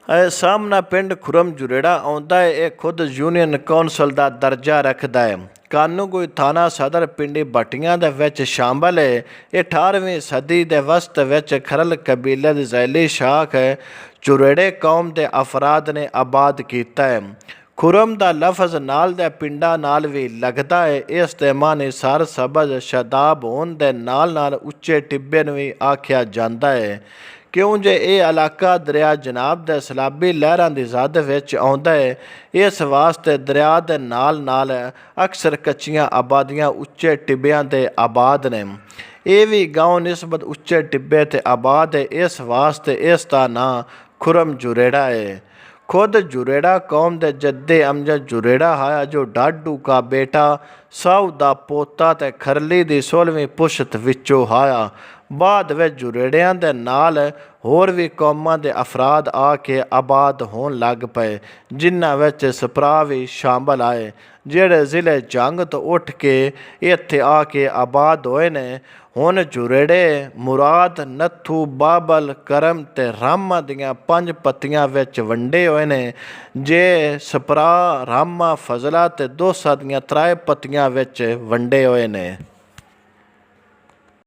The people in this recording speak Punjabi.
ਸਾਹਮਣਾ ਪਿੰਡ ਖੁਰਮ ਜੁਰੇੜਾ ਆਉਂਦਾ ਹੈ। ਇਹ ਖੁਦ ਯੂਨੀਅਨ ਕੌਂਸਲ ਦਾ ਦਰਜਾ ਰੱਖਦਾ ਹੈ। ਕਾਨੂੰਗੋਈ ਥਾਣਾ ਸਦਰ ਪਿੰਡੀ ਭੱਟੀਆਂ ਦੇ ਵਿੱਚ ਸ਼ਾਮਲ ਹੈ। ਇਹ 18ਵੀਂ ਸਦੀ ਦੇ ਵਸਤ ਵਿੱਚ ਖਰਲ ਕਬੀਲੇ ਦੀ ਜ਼ੈਲੀ ਸ਼ਾਖ ਹੈ। ਜੁਰੇੜੇ ਕੌਮ ਦੇ ਅਫਰਾਦ ਨੇ ਆਬਾਦ ਕੀਤਾ ਹੈ। ਖੁਰਮ ਦਾ ਲਫ਼ਜ਼ ਨਾਲ ਦੇ ਪਿੰਡਾਂ ਨਾਲ ਵੀ ਲੱਗਦਾ ਹੈ। ਇਸ ਦੇ ਮਾਨੀ ਸਰ ਸਬਜ਼ ਸ਼ਦਾਬ ਹੋਣ ਦੇ ਨਾਲ ਉੱਚੇ ਟਿੱਬੇ ਨੂੰ ਵੀ ਆਖਿਆ ਜਾਂਦਾ ਹੈ, ਕਿਉਂ ਜੇ ਇਹ ਇਲਾਕਾ ਦਰਿਆ ਜਨਾਬ ਦੇ ਸਲਾਬੀ ਲਹਿਰਾਂ ਦੀ ਜ਼ਦ ਵਿੱਚ ਆਉਂਦਾ ਹੈ। ਇਸ ਵਾਸਤੇ ਦਰਿਆ ਦੇ ਨਾਲ ਅਕਸਰ ਕੱਚੀਆਂ ਆਬਾਦੀਆਂ ਉੱਚੇ ਟਿੱਬਿਆਂ 'ਤੇ ਆਬਾਦ ਨੇ। ਇਹ ਵੀ ਗਾਉਂ ਨਿਸਬਤ ਉੱਚੇ ਟਿੱਬੇ 'ਤੇ ਆਬਾਦ ਹੈ। ਇਸ ਵਾਸਤੇ ਇਸ ਦਾ ਨਾਂ ਖੁਰਮ ਜੁਰੇੜਾ ਹੈ। खुद जुरेड़ा कौम दे जद्दे अमजद जुरेड़ा हाया, जो डाडू का बेटा साहू दा पोता ते खरली दी 16वीं पुश्त विचों हाया। बाद विच जुरेड़ियां दे नाल होर भी कौमां दे अफराद आके आबाद होण लग पए, जिन्हां विच सप्रा भी शामिल आए, ਜਿਹੜੇ ਜ਼ਿਲ੍ਹੇ ਜੰਗ ਤੋਂ ਉੱਠ ਕੇ ਇੱਥੇ ਆ ਕੇ ਆਬਾਦ ਹੋਏ ਨੇ। ਹੁਣ ਜੁਰੇੜੇ ਮੁਰਾਦ, ਨੱਥੂ, ਬਾਬਲ, ਕਰਮ ਤੇ ਰਾਮਾ ਦੀਆਂ 5 ਪੱਤੀਆਂ ਵਿੱਚ ਵੰਡੇ ਹੋਏ ਨੇ। ਜੇ ਸਪਰਾ, ਰਾਮਾ, ਫਜ਼ਲਾ ਤੇ ਦੋਸਾ ਦੀਆਂ 3 ਪੱਤੀਆਂ ਵਿੱਚ ਵੰਡੇ ਹੋਏ ਨੇ।